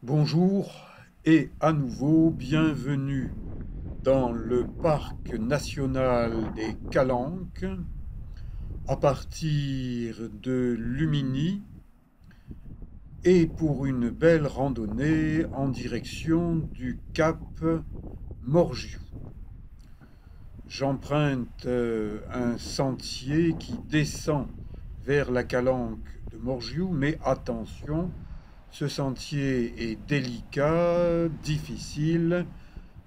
Bonjour et à nouveau bienvenue dans le parc national des Calanques à partir de Lumini et pour une belle randonnée en direction du cap Morgiou. J'emprunte un sentier qui descend vers la calanque de Morgiou, mais attention, ce sentier est délicat, difficile,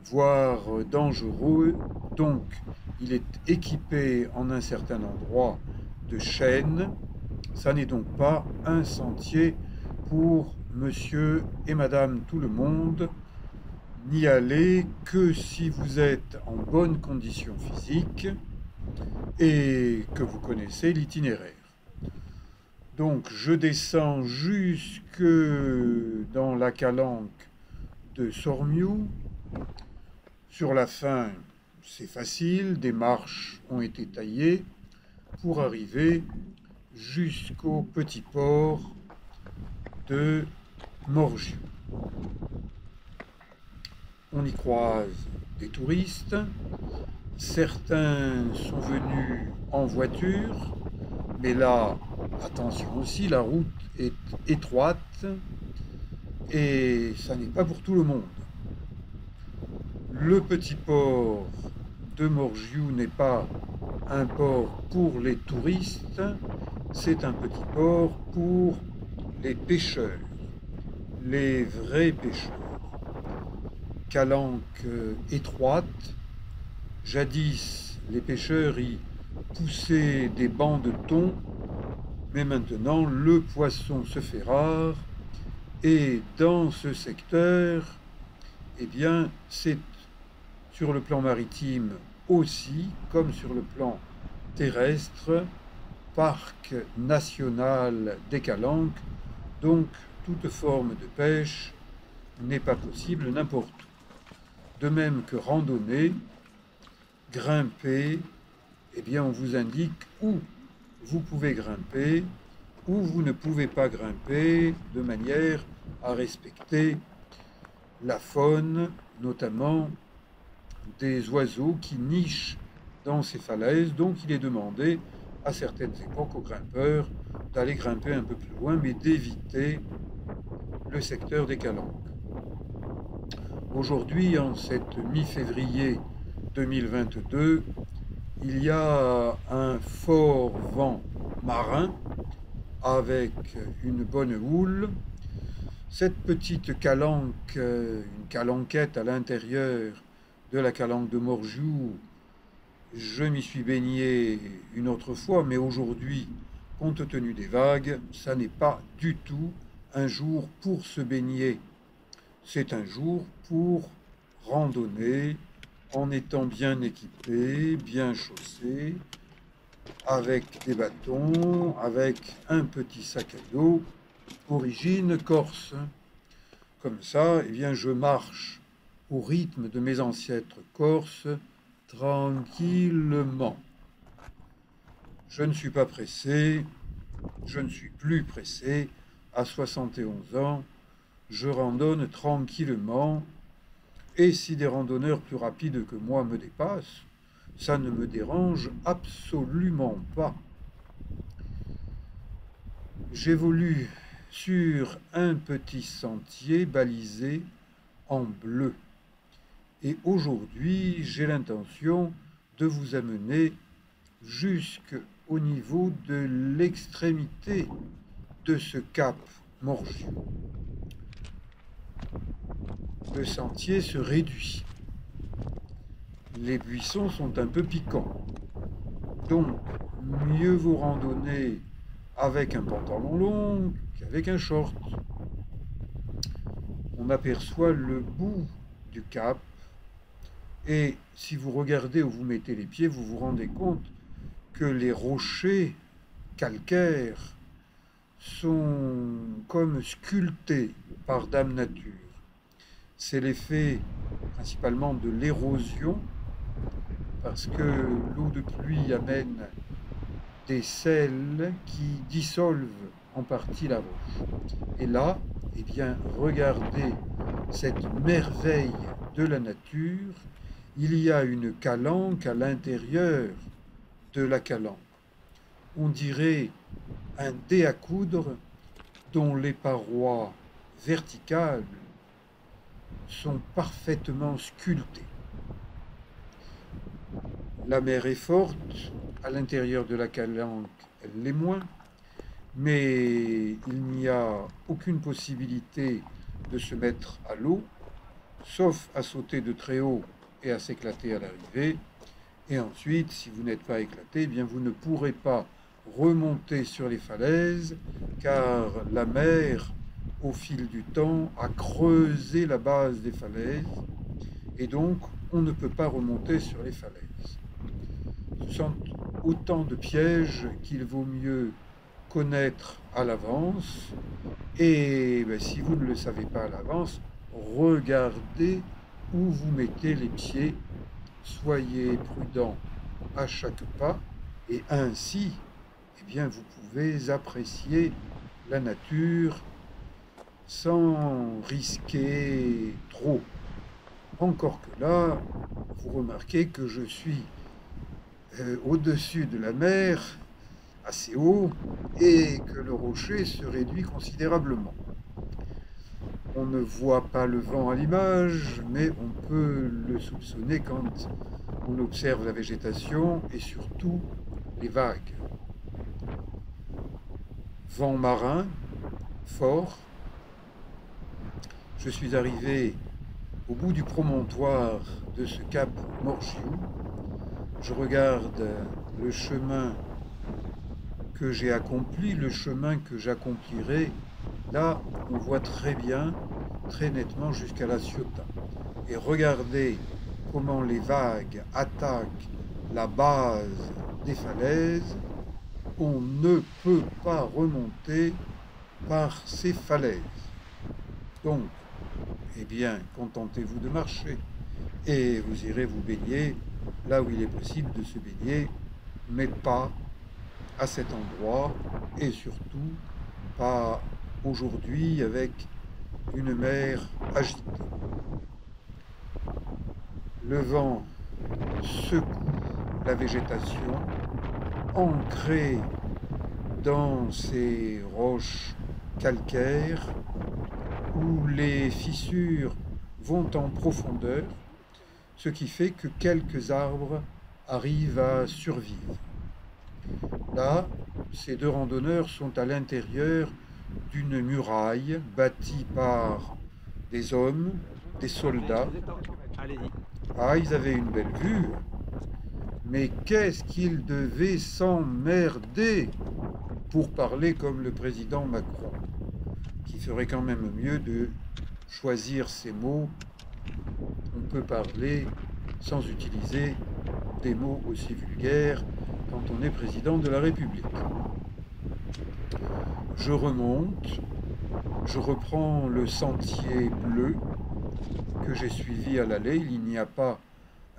voire dangereux, donc il est équipé en un certain endroit de chênes. Ça n'est donc pas un sentier pour monsieur et madame tout le monde, n'y aller que si vous êtes en bonne condition physique et que vous connaissez l'itinéraire. Donc je descends jusque dans la calanque de Sormiou. Sur la fin, c'est facile, des marches ont été taillées pour arriver jusqu'au petit port de Morgiou. On y croise des touristes. Certains sont venus en voiture, mais là, attention aussi, la route est étroite et ça n'est pas pour tout le monde. Le petit port de Morgiou n'est pas un port pour les touristes, c'est un petit port pour les pêcheurs, les vrais pêcheurs. Calanque étroite, jadis les pêcheurs y poussaient des bancs de thon, mais maintenant le poisson se fait rare et dans ce secteur, eh bien, c'est sur le plan maritime aussi, comme sur le plan terrestre, parc national des Calanques, donc toute forme de pêche n'est pas possible n'importe où. De même que randonnée, grimper, eh bien on vous indique où vous pouvez grimper, où vous ne pouvez pas grimper, de manière à respecter la faune, notamment des oiseaux qui nichent dans ces falaises. Donc il est demandé à certaines époques aux grimpeurs d'aller grimper un peu plus loin, mais d'éviter le secteur des Calanques. Aujourd'hui, en cette mi-février 2022, il y a un fort vent marin avec une bonne houle. Cette petite calanque, une calanquette à l'intérieur de la calanque de Morgiou, je m'y suis baigné une autre fois, mais aujourd'hui, compte tenu des vagues, ça n'est pas du tout un jour pour se baigner. C'est un jour pour randonner en étant bien équipé, bien chaussé, avec des bâtons, avec un petit sac à dos, origine corse. Comme ça, eh bien, je marche au rythme de mes ancêtres corses, tranquillement. Je ne suis pas pressé, je ne suis plus pressé. À 71 ans, je randonne tranquillement. Et si des randonneurs plus rapides que moi me dépassent, ça ne me dérange absolument pas. J'évolue sur un petit sentier balisé en bleu. Et aujourd'hui, j'ai l'intention de vous amener jusqu'au niveau de l'extrémité de ce cap Morgiou. Le sentier se réduit. Les buissons sont un peu piquants. Donc, mieux vaut randonner avec un pantalon long qu'avec un short. On aperçoit le bout du cap et si vous regardez où vous mettez les pieds, vous vous rendez compte que les rochers calcaires sont comme sculptés par Dame Nature. C'est l'effet principalement de l'érosion, parce que l'eau de pluie amène des sels qui dissolvent en partie la roche. Et là, eh bien, regardez cette merveille de la nature. Il y a une calanque à l'intérieur de la calanque. On dirait un dé à coudre dont les parois verticales sont parfaitement sculptées. La mer est forte, à l'intérieur de la calanque, elle l'est moins, mais il n'y a aucune possibilité de se mettre à l'eau, sauf à sauter de très haut et à s'éclater à l'arrivée. Et ensuite, si vous n'êtes pas éclaté, eh bien vous ne pourrez pas remonter sur les falaises, car la mer, au fil du temps, a creusé la base des falaises, et donc on ne peut pas remonter sur les falaises. Ce sont autant de pièges qu'il vaut mieux connaître à l'avance, et si vous ne le savez pas à l'avance, regardez où vous mettez les pieds, soyez prudent à chaque pas, et ainsi, eh bien, vous pouvez apprécier la nature sans risquer trop. Encore que là, vous remarquez que je suis au-dessus de la mer, assez haut, et que le rocher se réduit considérablement. On ne voit pas le vent à l'image, mais on peut le soupçonner quand on observe la végétation et surtout les vagues. Vent marin, fort. Je suis arrivé au bout du promontoire de ce cap Morgiou. Je regarde le chemin que j'ai accompli, le chemin que j'accomplirai. Là, on voit très bien, très nettement jusqu'à La Ciotat. Et regardez comment les vagues attaquent la base des falaises. On ne peut pas remonter par ces falaises. Donc, eh bien, contentez-vous de marcher et vous irez vous baigner là où il est possible de se baigner, mais pas à cet endroit et surtout pas aujourd'hui avec une mer agitée. Le vent secoue la végétation ancrée dans ces roches calcaires où les fissures vont en profondeur, ce qui fait que quelques arbres arrivent à survivre. Là, ces deux randonneurs sont à l'intérieur d'une muraille bâtie par des hommes, des soldats. Ah, ils avaient une belle vue, mais qu'est-ce qu'ils devaient s'emmerder, pour parler comme le président Macron, qui ferait quand même mieux de choisir ses mots. On peut parler sans utiliser des mots aussi vulgaires quand on est président de la République. Je remonte, je reprends le sentier bleu que j'ai suivi à l'aller. Il n'y a pas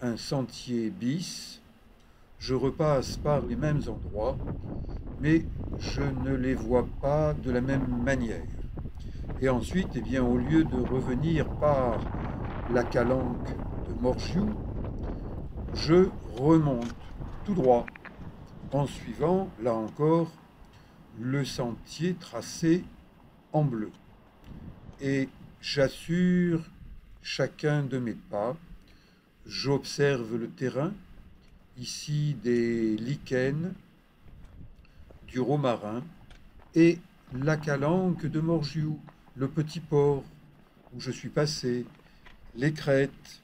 un sentier bis. Je repasse par les mêmes endroits, mais je ne les vois pas de la même manière. Et ensuite, eh bien, au lieu de revenir par la calanque de Morgiou, je remonte tout droit en suivant, là encore, le sentier tracé en bleu. Et j'assure chacun de mes pas, j'observe le terrain, ici des lichens, du romarin et la calanque de Morgiou, le petit port où je suis passé, les crêtes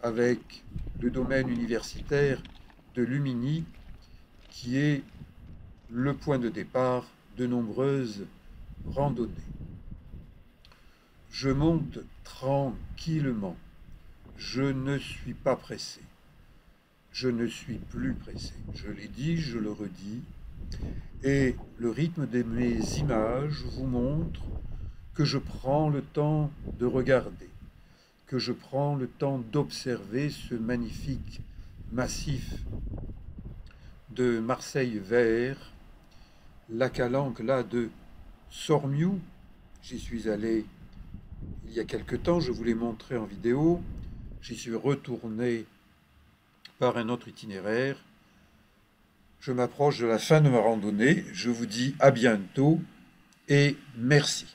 avec le domaine universitaire de Lumini qui est le point de départ de nombreuses randonnées. Je monte tranquillement. Je ne suis pas pressé. Je ne suis plus pressé. Je l'ai dit, je le redis. Et le rythme de mes images vous montre que je prends le temps de regarder, que je prends le temps d'observer ce magnifique massif de Marseille vert, la calanque là de Sormiou, J'y suis allé il y a quelque temps, je vous l'ai montré en vidéo. J'y suis retourné par un autre itinéraire. Je m'approche de la fin de ma randonnée. Je vous dis à bientôt et merci.